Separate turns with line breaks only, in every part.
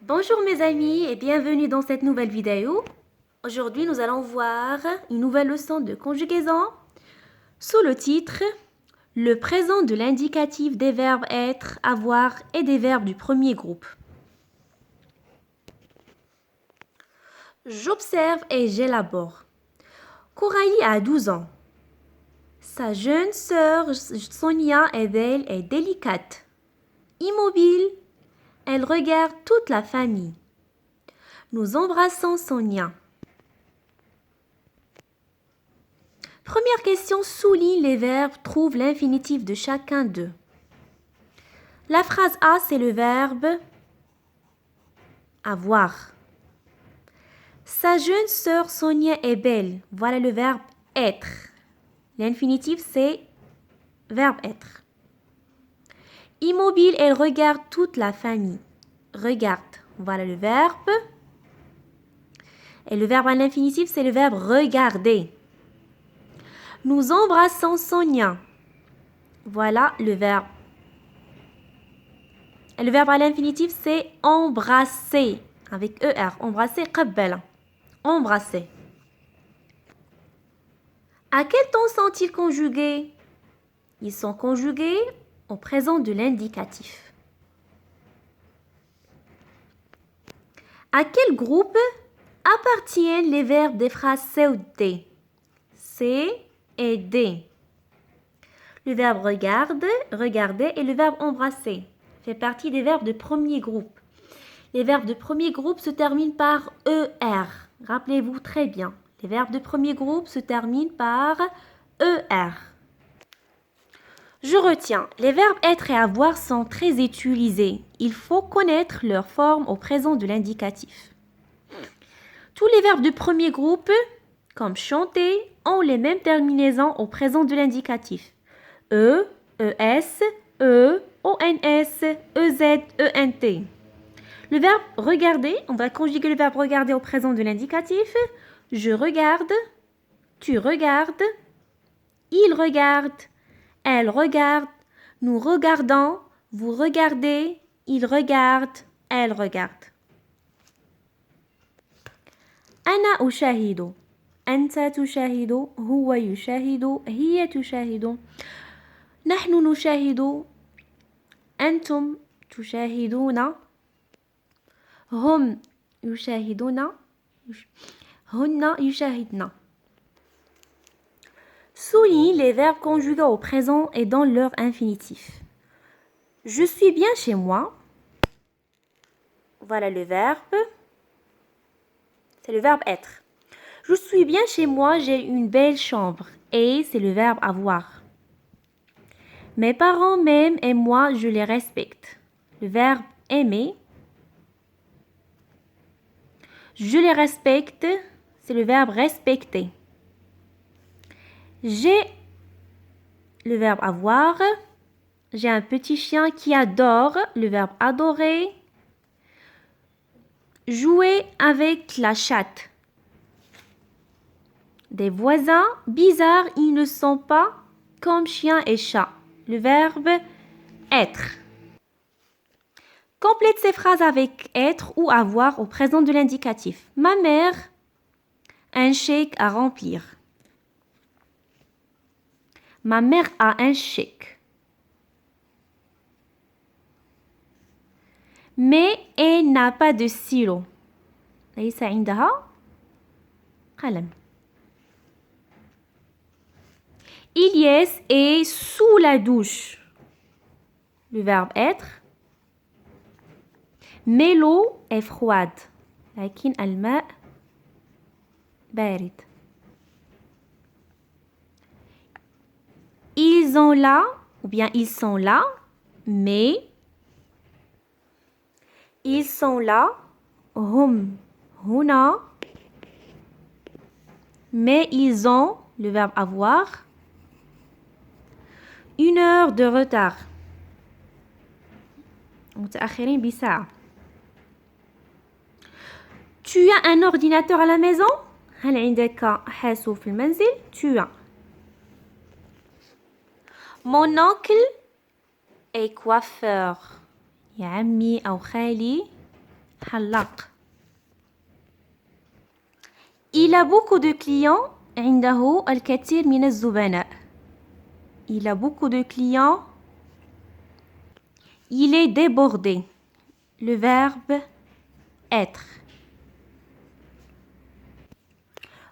Bonjour mes amis et bienvenue dans cette nouvelle vidéo. Aujourd'hui, nous allons voir une nouvelle leçon de conjugaison sous le titre Le présent de l'indicatif des verbes être, avoir et des verbes du premier groupe. J'observe et j'élabore. Coralie a 12 ans. Sa jeune sœur Sonia est belle et délicate. Immobile, elle regarde toute la famille. Nous embrassons Sonia. Première question, souligne les verbes, trouve l'infinitif de chacun d'eux. La phrase A, c'est le verbe avoir. Sa jeune sœur Sonia est belle. Voilà le verbe être. L'infinitif, c'est verbe être. Immobile, elle regarde toute la famille. Regarde. Voilà le verbe. Et le verbe à l'infinitif, c'est le verbe regarder. Nous embrassons Sonia. Voilà le verbe. Et le verbe à l'infinitif, c'est embrasser. Avec ER. Embrasser, qabbala. Embrasser. À quel temps sont-ils conjugués? Ils sont conjugués au présent de l'indicatif. À quel groupe appartiennent les verbes des phrases C ou D? C et D. Le verbe regarde, regarder et le verbe embrasser fait partie des verbes de premier groupe. Les verbes de premier groupe se terminent par ER. Rappelez-vous très bien. Les verbes de premier groupe se terminent par ER. Je retiens, les verbes être et avoir sont très utilisés. Il faut connaître leur forme au présent de l'indicatif. Tous les verbes de premier groupe, comme chanter, ont les mêmes terminaisons au présent de l'indicatif. E, ES, E, ONS, EZ, ENT. Le verbe regarder, on va conjuguer le verbe regarder au présent de l'indicatif. Je regarde, tu regardes, il regarde, elle regarde, nous regardons, vous regardez, il regarde, elle regarde. أنا أشاهد أنت تشاهد هو يشاهد هي تشاهد نحن نشاهد أنتم تشاهدون هم يشاهدون هن يشاهدن. Souligne les verbes conjugués au présent et dans leur infinitif. Je suis bien chez moi. Voilà le verbe. C'est le verbe être. Je suis bien chez moi, j'ai une belle chambre. Et c'est le verbe avoir. Mes parents m'aiment et moi je les respecte. Le verbe aimer. Je les respecte, c'est le verbe respecter. J'ai le verbe avoir. J'ai un petit chien qui adore, le verbe adorer. Jouer avec la chatte. Des voisins bizarres, ils ne sont pas comme chien et chat. Le verbe être. Complète ces phrases avec être ou avoir au présent de l'indicatif. Ma mère, un chèque à remplir. Ma mère a un chèque. Mais elle n'a pas de stylo. ليس عندها قلم. Ilyes est sous la douche. Le verbe être. Mais l'eau est froide. لكن الماء بارد. Ils ont là, ou bien ils sont là, mais ils sont là. هم هنا. Mais ils ont, le verbe avoir, 1 heure de retard. متأخرين بساعة. Tu as un ordinateur à la maison? هل عندك حاسوب في المنزل؟ Tu as. Mon oncle est coiffeur. يا عمي أو خالي حلاق. Il a beaucoup de clients. عنده الكثير من الزبناء. Il a beaucoup de clients. Il est débordé. Le verbe être.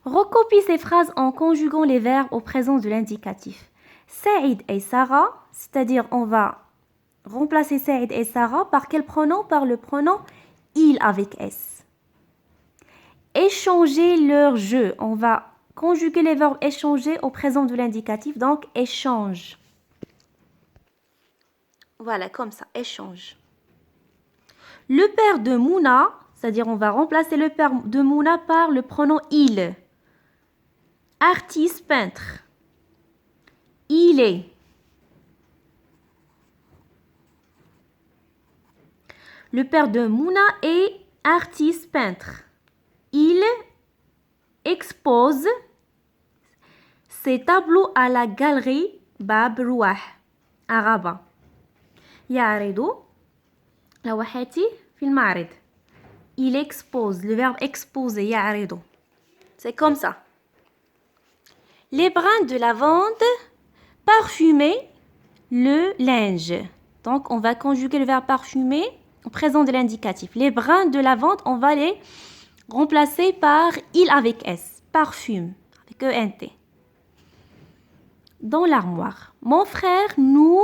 Recopie ces phrases en conjuguant les verbes au présent de l'indicatif. Saïd et Sarah, c'est-à-dire on va remplacer Saïd et Sarah par quel pronom? Par le pronom il avec S. Échanger leur jeu. On va conjuguer les verbes échanger au présent de l'indicatif, donc échange. Voilà, comme ça, échange. Le père de Mouna, c'est-à-dire on va remplacer le père de Mouna par le pronom il. Artiste peintre. Il est. Le père de Mouna est artiste peintre. Il expose ses tableaux à la galerie Bab Rouah à Rabat. يعرض لوحاتي في المعرض. Il expose, le verbe exposer, يعرض. C'est comme ça. Les brins de lavande parfumer le linge. Donc, on va conjuguer le verbe parfumer au présent de l'indicatif. Les brins de lavande, on va les remplacer par il avec S. Parfume, avec ENT. Dans l'armoire. Mon frère, nous,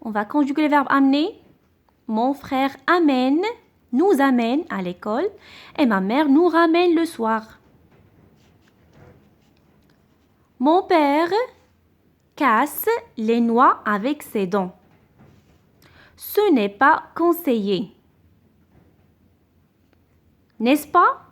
on va conjuguer le verbe amener. Mon frère amène, nous amène à l'école. Et ma mère nous ramène le soir. Mon père casse les noix avec ses dents. Ce n'est pas conseillé. N'est-ce pas?